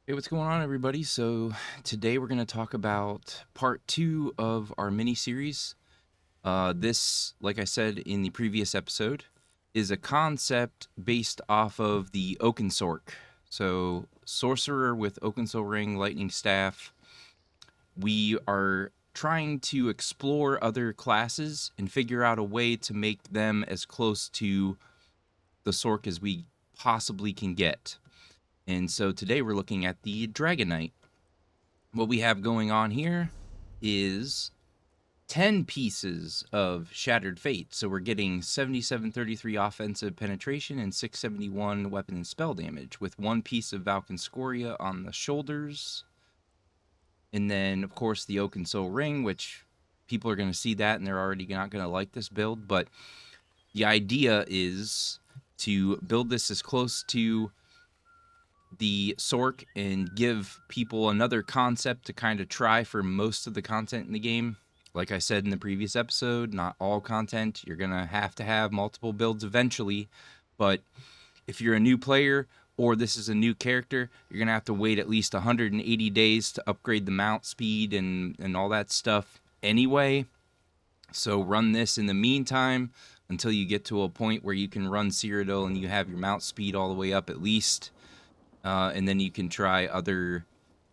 Hey, what's going on, everybody? So today we're going to talk about part two of our mini series. This, like I said in the previous episode, is a concept based off of the Oakensork. So, sorcerer with Oakensoul ring, lightning staff. We are trying to explore other classes and figure out a way to make them as close to the Sork as we possibly can get. And so today we're looking at the Dragonknight. What we have going on here is 10 pieces of Shattered Fate. So we're getting 7733 offensive penetration and 671 weapon and spell damage with one piece of Valken Scoria on the shoulders. And then, of course, the Oakensoul ring, which people are going to see that and they're already not going to like this build. But the idea is to build this as close to the Sork and give people another concept to kind of try for most of the content in the game. Like I said in the previous episode, not all content. You're going to have multiple builds eventually. But if you're a new player or this is a new character, you're going to have to wait at least 180 days to upgrade the mount speed and all that stuff anyway. So run this in the meantime until you get to a point where you can run Cyrodiil and you have your mount speed all the way up at least. And then you can try other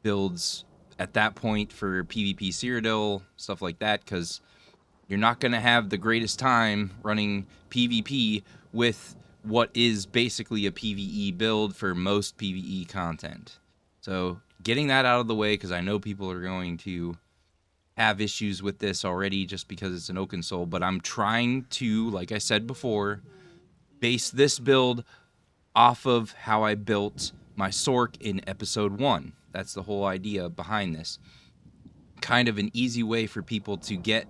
builds at that point for PvP Cyrodiil, stuff like that, because you're not going to have the greatest time running PvP with what is basically a PvE build for most PvE content. So getting that out of the way, because I know people are going to have issues with this already just because it's an Oakensoul, but I'm trying to, like I said before, base this build off of how I built my Sork in episode 1. That's the whole idea behind this. Kind of an easy way for people to get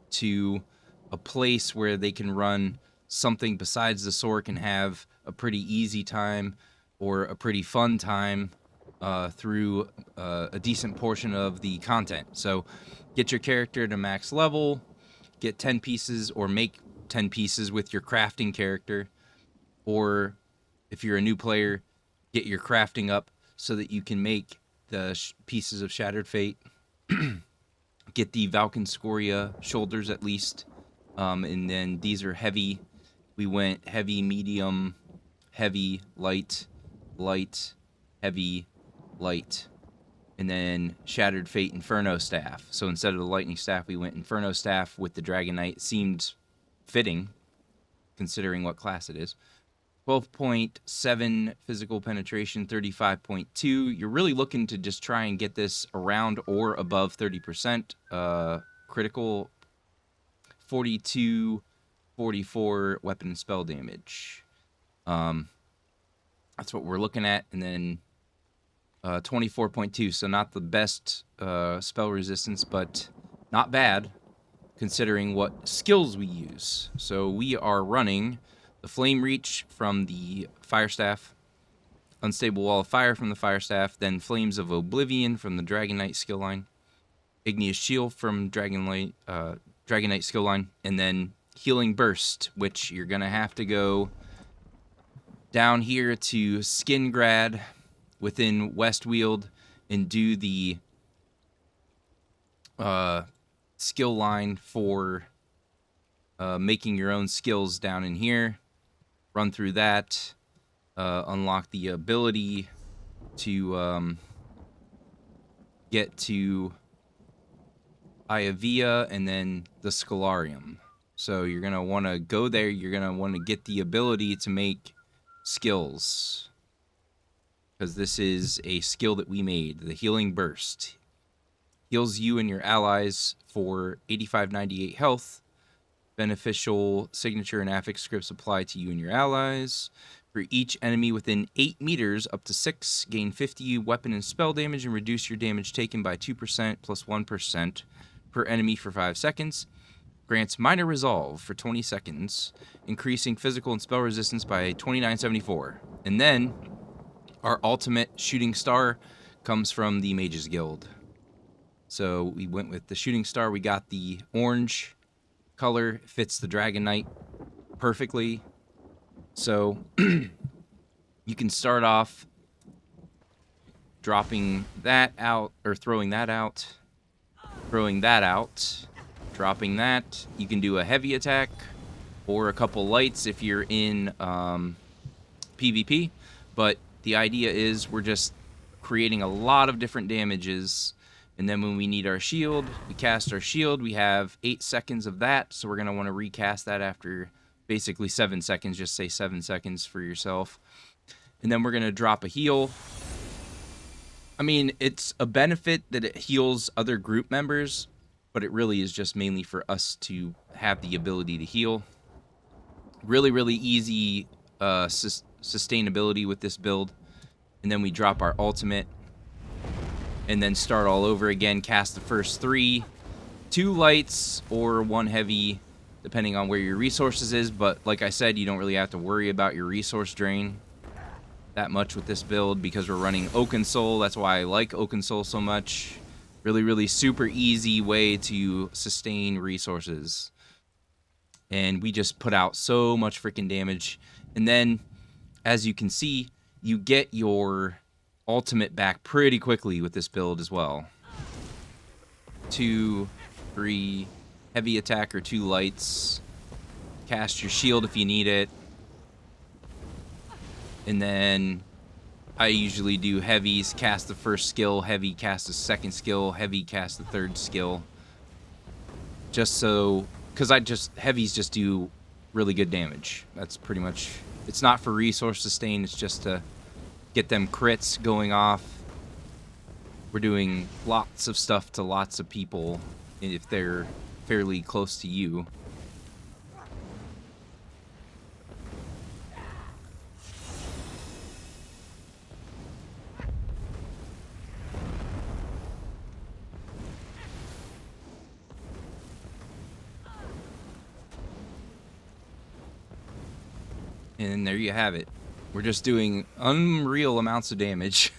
to a place where they can run something besides the Sork and have a pretty easy time or a pretty fun time through a decent portion of the content. So get your character to max level, get 10 pieces or make 10 pieces with your crafting character, or if you're a new player, get your crafting up so that you can make the pieces of Shattered Fate. Get the Valken Scoria shoulders at least. And then these are heavy. We went heavy, medium, heavy, light, light, heavy, light. And then Shattered Fate Inferno Staff. So instead of the Lightning Staff, we went Inferno Staff with the Dragonknight. Seemed fitting, considering what class it is. 12.7 physical penetration, 35.2. You're really looking to just try and get this around or above 30%. Critical 42, 44 weapon and spell damage. That's what we're looking at. And then 24.2. So not the best spell resistance, but not bad considering what skills we use. So we are running the Flame Reach from the Fire Staff, Unstable Wall of Fire from the Fire Staff, then Flames of Oblivion from the Dragonknight skill line, Igneous Shield from Dragonknight skill line, and then Healing Burst, which you're going to have to go down here to Skingrad within Westweald and do the skill line for making your own skills down in here. Run through that, unlock the ability to get to Iavia and then the Scholarium. So you're going to want to go there. You're going to want to get the ability to make skills, because this is a skill that we made, the Healing Burst. Heals you and your allies for 85-98 health. Beneficial signature and affix scripts apply to you and your allies. For each enemy within 8 meters up to 6, gain 50 weapon and spell damage and reduce your damage taken by 2% plus 1% per enemy for 5 seconds. Grants minor resolve for 20 seconds, increasing physical and spell resistance by 2974. And then our ultimate shooting star comes from the Mages Guild. So we went with the shooting star. We got the orange color, fits the Dragonknight perfectly. So you can start off dropping that out, or throwing that out, throwing that out, dropping that. You can do a heavy attack or a couple lights if you're in PvP, but the idea is we're just creating a lot of different damages, and then when we need our shield, we cast our shield. We have 8 seconds of that, so we're going to want to recast that after basically 7 seconds. Just say 7 seconds for yourself. And then we're going to drop a heal. I mean, it's a benefit that it heals other group members, but it really is just mainly for us to have the ability to heal. Really, really easy sustainability with this build. And then we drop our ultimate and then start all over again. Cast the first 3, 2 lights or 1 heavy, depending on where your resources is. But like I said, you don't really have to worry about your resource drain that much with this build because we're running Oaken Soul. That's why I like Oaken Soul so much. Really, really super easy way to sustain resources. And we just put out so much freaking damage. And then, as you can see, you get your ultimate back pretty quickly with this build as well. 2, 3, heavy attack or 2 lights. Cast your shield if you need it. And then I usually do heavies, cast the first skill, heavy, cast the second skill, heavy, cast the third skill. Just so, because heavies just do really good damage. That's pretty much, it's not for resource sustain, it's just to get them crits going off. We're doing lots of stuff to lots of people if they're fairly close to you. And there you have it. We're just doing unreal amounts of damage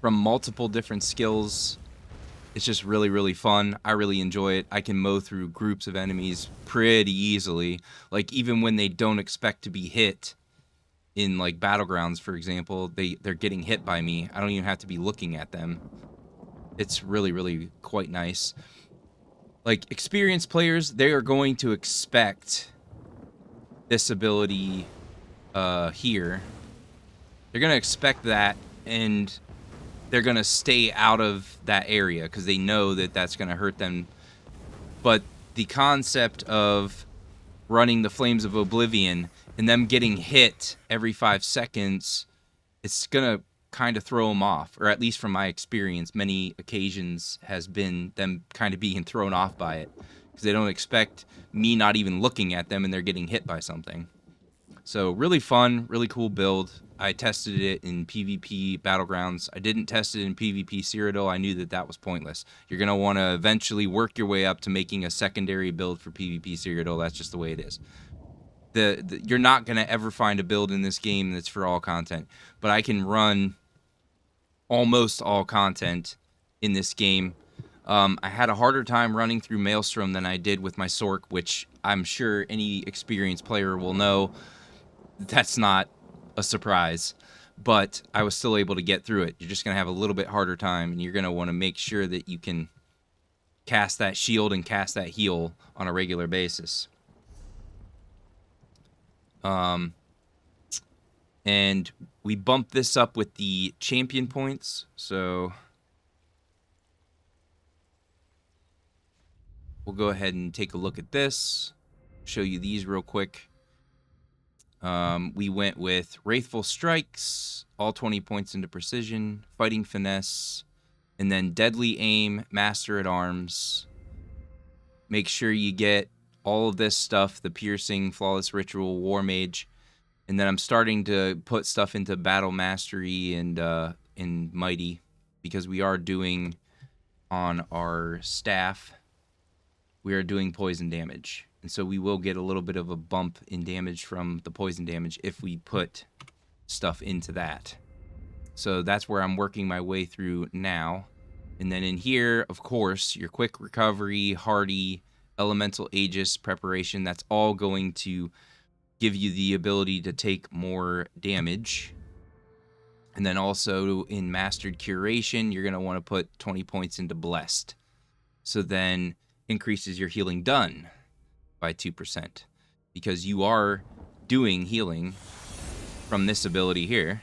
from multiple different skills. It's just really, really fun. I really enjoy it. I can mow through groups of enemies pretty easily. Like, even when they don't expect to be hit in, like, Battlegrounds, for example, they're getting hit by me. I don't even have to be looking at them. It's really, really quite nice. Like, experienced players, they are going to expect this ability here. They're going to expect that, and they're going to stay out of that area because they know that that's going to hurt them. But the concept of running the Flames of Oblivion and them getting hit every 5 seconds, it's going to kind of throw them off, or at least from my experience, many occasions has been them kind of being thrown off by it because they don't expect me not even looking at them and they're getting hit by something. So really fun, really cool build. I tested it in PvP Battlegrounds. I didn't test it in PvP Cyrodiil. I knew that that was pointless. You're going to want to eventually work your way up to making a secondary build for PvP Cyrodiil. That's just the way it is. You're not going to ever find a build in this game that's for all content. But I can run almost all content in this game. I had a harder time running through Maelstrom than I did with my Sork, which I'm sure any experienced player will know. That's not a surprise, but I was still able to get through it. You're just going to have a little bit harder time, and you're going to want to make sure that you can cast that shield and cast that heal on a regular basis. And we bump this up with the champion points, so we'll go ahead and take a look at this, show you these real quick. We went with Wrathful Strikes, all 20 points into Precision, Fighting Finesse, and then Deadly Aim, Master at Arms. Make sure you get all of this stuff, the Piercing, Flawless Ritual, War Mage, and then I'm starting to put stuff into Battle Mastery and in Mighty, because we are doing on our staff, we are doing poison damage. And so we will get a little bit of a bump in damage from the poison damage if we put stuff into that. So that's where I'm working my way through now. And then in here, of course, your quick recovery, hardy, elemental aegis preparation, that's all going to give you the ability to take more damage. And then also in Mastered Curation, you're going to want to put 20 points into Blessed. So then increases your healing done by 2%. Because you are doing healing from this ability here.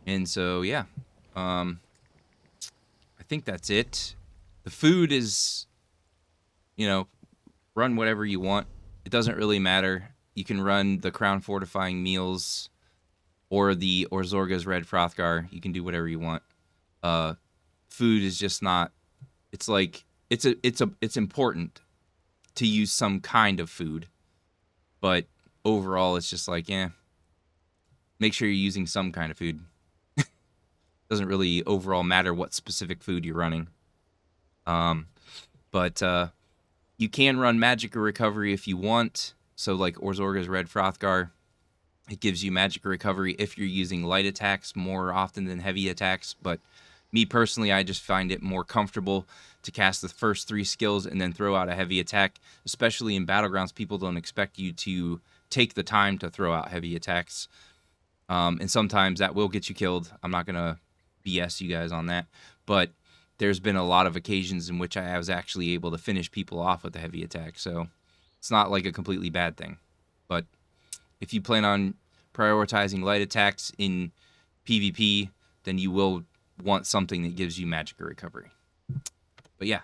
And so, yeah. I think that's it. The food is, run whatever you want. It doesn't really matter. You can run the Crown Fortifying Meals or the Orzorga's Red Frothgar. You can do whatever you want. Food is just not. It's like it's important to use some kind of food, but overall, it's just like, make sure you're using some kind of food. Doesn't really overall matter what specific food you're running. But you can run Magic or Recovery if you want. So like Orzorga's Red Frothgar, it gives you Magic or Recovery if you're using light attacks more often than heavy attacks. But me personally, I just find it more comfortable to cast the first 3 skills and then throw out a heavy attack. Especially in Battlegrounds, people don't expect you to take the time to throw out heavy attacks. And sometimes that will get you killed. I'm not going to BS you guys on that. But there's been a lot of occasions in which I was actually able to finish people off with a heavy attack. So it's not like a completely bad thing. But if you plan on prioritizing light attacks in PvP, then you will want something that gives you Magic or Recovery. But yeah,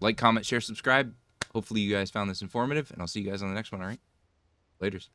like, comment, share, subscribe. Hopefully you guys found this informative, and I'll see you guys on the next one, all right? Laters.